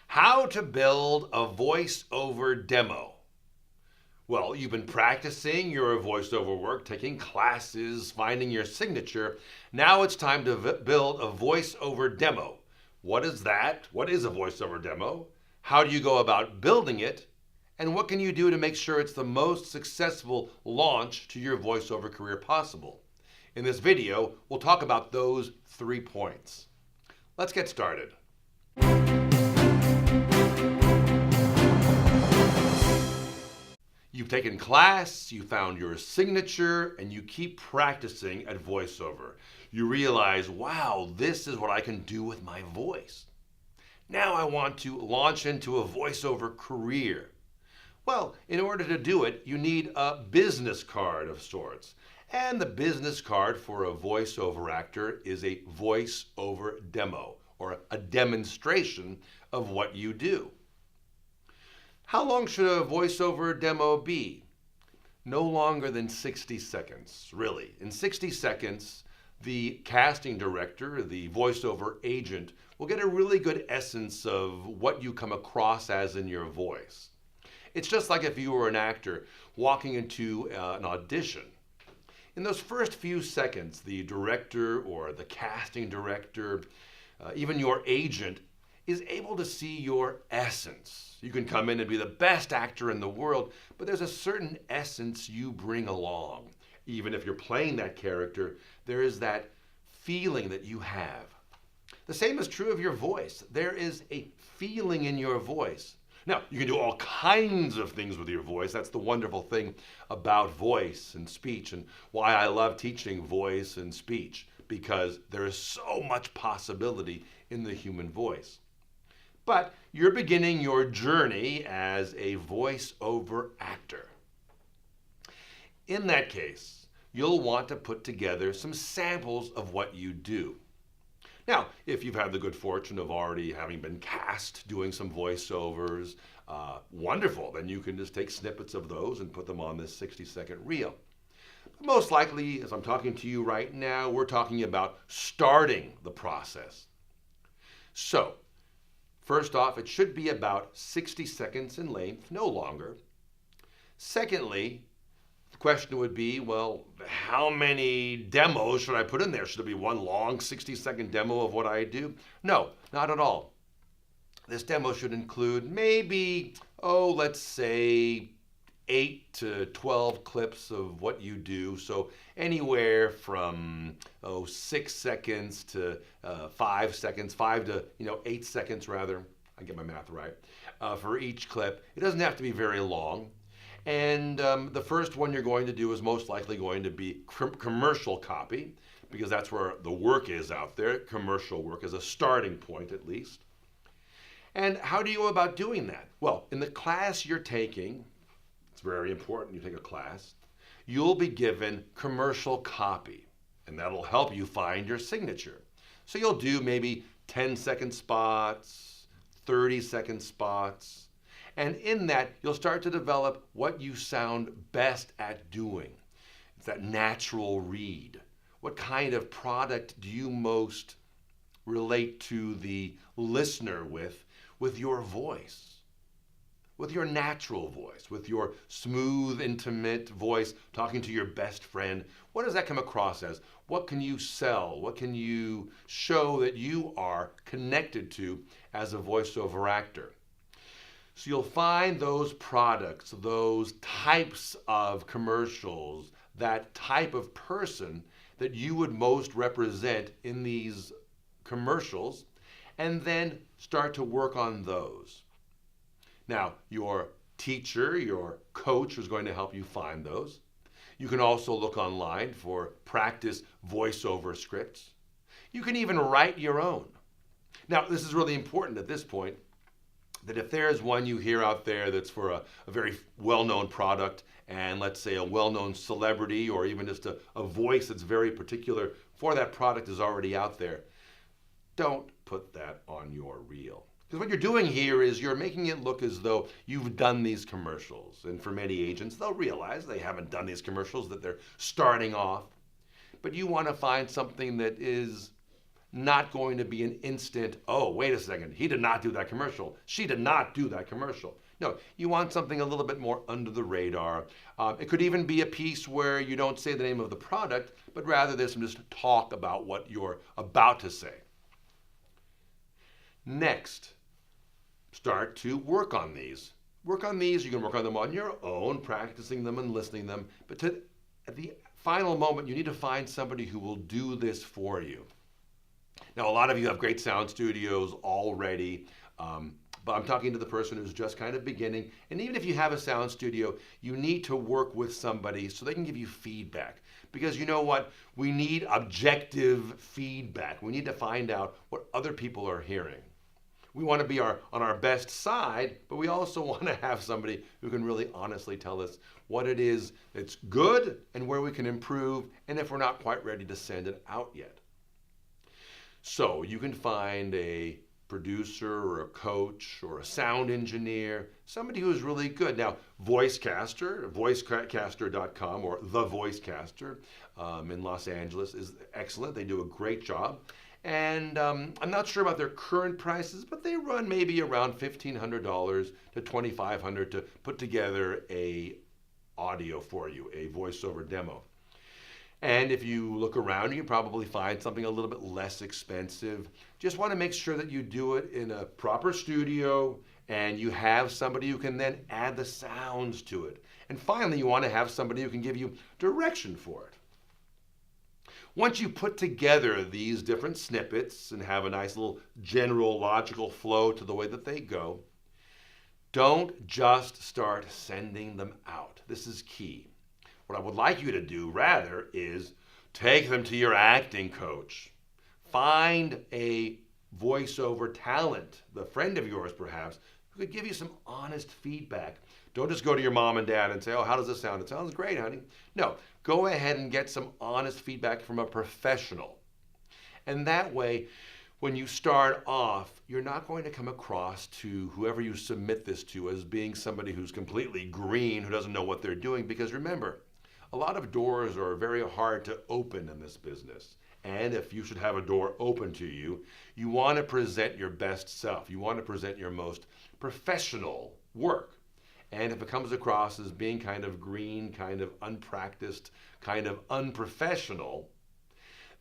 How to build a voiceover demo. Well, you've been practicing your voiceover work, taking classes, finding your signature. Now it's time to build a voiceover demo. What is that? What is a voiceover demo? How do you go about building it? And what can you do to make sure it's the most successful launch to your voiceover career possible? In this video, we'll talk about those 3 points. Let's get started. You've taken class, you found your signature, and you keep practicing at voiceover. You realize, wow, this is what I can do with my voice. Now I want to launch into a voiceover career. Well, in order to do it, you need a business card of sorts. And the business card for a voiceover actor is a voiceover demo, or a demonstration of what you do. How long should a voiceover demo be? No longer than 60 seconds, really. In 60 seconds, the casting director, the voiceover agent, will get a really good essence of what you come across as in your voice. It's just like if you were an actor walking into an audition. In those first few seconds, the director or the casting director, even your agent, is able to see your essence. You can come in and be the best actor in the world, but there's a certain essence you bring along. Even if you're playing that character, there is that feeling that you have. The same is true of your voice. There is a feeling in your voice. Now, you can do all kinds of things with your voice. That's the wonderful thing about voice and speech, and why I love teaching voice and speech, because there is so much possibility in the human voice. But you're beginning your journey as a voiceover actor. In that case, you'll want to put together some samples of what you do. Now, if you've had the good fortune of already having been cast doing some voiceovers, wonderful. Then you can just take snippets of those and put them on this 60-second reel. Most likely, as I'm talking to you right now, we're talking about starting the process. So, first off, it should be about 60 seconds in length, no longer. Secondly, the question would be, well, how many demos should I put in there? Should it be one long 60-second demo of what I do? No, not at all. This demo should include maybe, let's say 8 to 12 clips of what you do. So anywhere from 6 seconds to 5 seconds, 5 to 8 seconds rather. I get my math right. For each clip, it doesn't have to be very long. And the first one you're going to do is most likely going to be commercial copy, because that's where the work is out there. Commercial work as a starting point, at least. And how do you go about doing that? Well, in the class you're taking, it's very important you take a class, you'll be given commercial copy, and that'll help you find your signature. So you'll do maybe 10-second spots, 30-second spots, and in that you'll start to develop what you sound best at doing. It's that natural read. What kind of product do you most relate to the listener with your voice? With your natural voice, with your smooth, intimate voice, talking to your best friend. What does that come across as? What can you sell? What can you show that you are connected to as a voiceover actor? So you'll find those products, those types of commercials, that type of person that you would most represent in these commercials, and then start to work on those. Now, your teacher, your coach is going to help you find those. You can also look online for practice voiceover scripts. You can even write your own. Now, this is really important at this point, that if there's one you hear out there that's for a very well-known product, and let's say a well-known celebrity, or even just a voice that's very particular for that product is already out there, don't put that on your reel. Because what you're doing here is you're making it look as though you've done these commercials. And for many agents, they'll realize they haven't done these commercials, that they're starting off. But you want to find something that is not going to be an instant, oh, wait a second, he did not do that commercial. She did not do that commercial. No, you want something a little bit more under the radar. It could even be a piece where you don't say the name of the product, but rather there's some just talk about what you're about to say. Next, start to work on these. Work on these. You can work on them on your own, practicing them and listening them. But at the final moment, you need to find somebody who will do this for you. Now, a lot of you have great sound studios already, but I'm talking to the person who's just kind of beginning. And even if you have a sound studio, you need to work with somebody so they can give you feedback. Because you know what? We need objective feedback. We need to find out what other people are hearing. We want to be on our best side, but we also want to have somebody who can really honestly tell us what it is that's good and where we can improve, and if we're not quite ready to send it out yet. So you can find a producer or a coach or a sound engineer, somebody who's really good. Now, voicecaster.com or The Voicecaster in Los Angeles is excellent. They do a great job. And I'm not sure about their current prices, but they run maybe around $1,500 to $2,500 to put together a audio for you, a voiceover demo. And if you look around, you can probably find something a little bit less expensive. Just want to make sure that you do it in a proper studio and you have somebody who can then add the sounds to it. And finally, you want to have somebody who can give you direction for it. Once you put together these different snippets and have a nice little general logical flow to the way that they go, don't just start sending them out. This is key. What I would like you to do rather is take them to your acting coach. Find a voiceover talent, the friend of yours perhaps, who could give you some honest feedback. Don't just go to your mom and dad and say, oh, how does this sound? It sounds great, honey. No, go ahead and get some honest feedback from a professional. And that way, when you start off, you're not going to come across to whoever you submit this to as being somebody who's completely green, who doesn't know what they're doing. Because remember, a lot of doors are very hard to open in this business. And if you should have a door open to you, you want to present your best self. You want to present your most professional work. And if it comes across as being kind of green, kind of unpracticed, kind of unprofessional,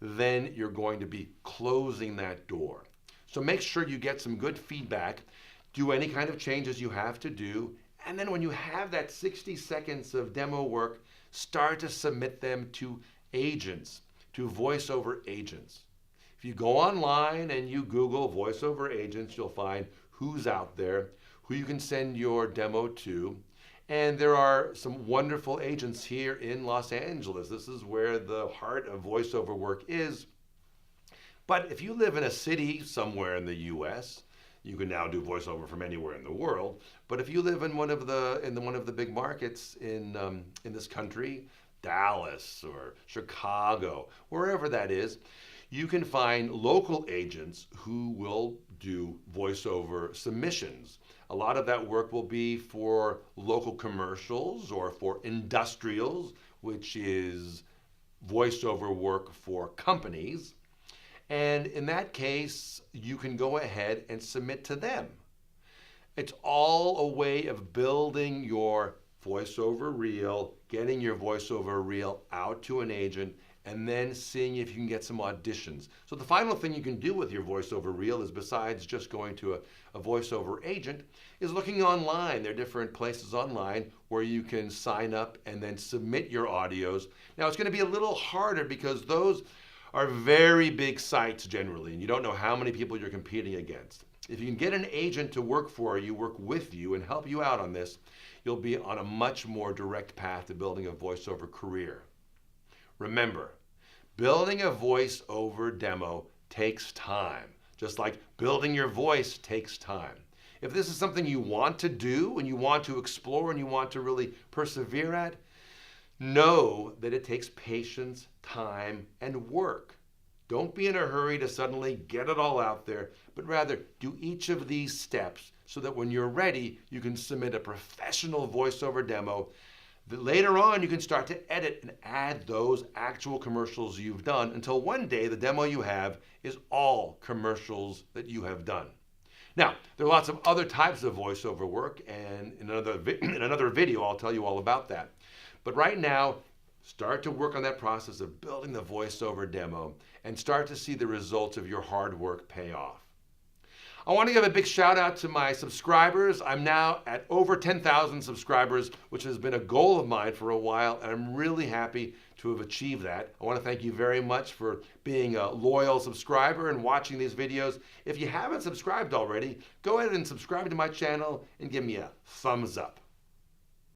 then you're going to be closing that door. So make sure you get some good feedback, do any kind of changes you have to do, and then when you have that 60 seconds of demo work, start to submit them to agents, to voiceover agents. If you go online and you Google voiceover agents, you'll find who's out there, who you can send your demo to. And there are some wonderful agents here in Los Angeles. This is where the heart of voiceover work is. But if you live in a city somewhere in the US, you can now do voiceover from anywhere in the world. But if you live in one of the big markets in this country, Dallas or Chicago, wherever that is, you can find local agents who will do voiceover submissions. A lot of that work will be for local commercials or for industrials, which is voiceover work for companies. And in that case, you can go ahead and submit to them. It's all a way of building your voiceover reel, getting your voiceover reel out to an agent, and then seeing if you can get some auditions. So the final thing you can do with your voiceover reel is, besides just going to a voiceover agent, is looking online. There are different places online where you can sign up and then submit your audios. Now it's going to be a little harder because those are very big sites generally, and you don't know how many people you're competing against. If you can get an agent to work for you, work with you, and help you out on this, you'll be on a much more direct path to building a voiceover career. Remember, building a voiceover demo takes time, just like building your voice takes time. If this is something you want to do and you want to explore and you want to really persevere at, know that it takes patience, time, and work. Don't be in a hurry to suddenly get it all out there, but rather do each of these steps so that when you're ready, you can submit a professional voiceover demo Later on, you can start to edit and add those actual commercials you've done until one day the demo you have is all commercials that you have done. Now, there are lots of other types of voiceover work, and in another video, I'll tell you all about that. But right now, start to work on that process of building the voiceover demo and start to see the results of your hard work pay off. I want to give a big shout out to my subscribers. I'm now at over 10,000 subscribers, which has been a goal of mine for a while, and I'm really happy to have achieved that. I want to thank you very much for being a loyal subscriber and watching these videos. If you haven't subscribed already, go ahead and subscribe to my channel and give me a thumbs up.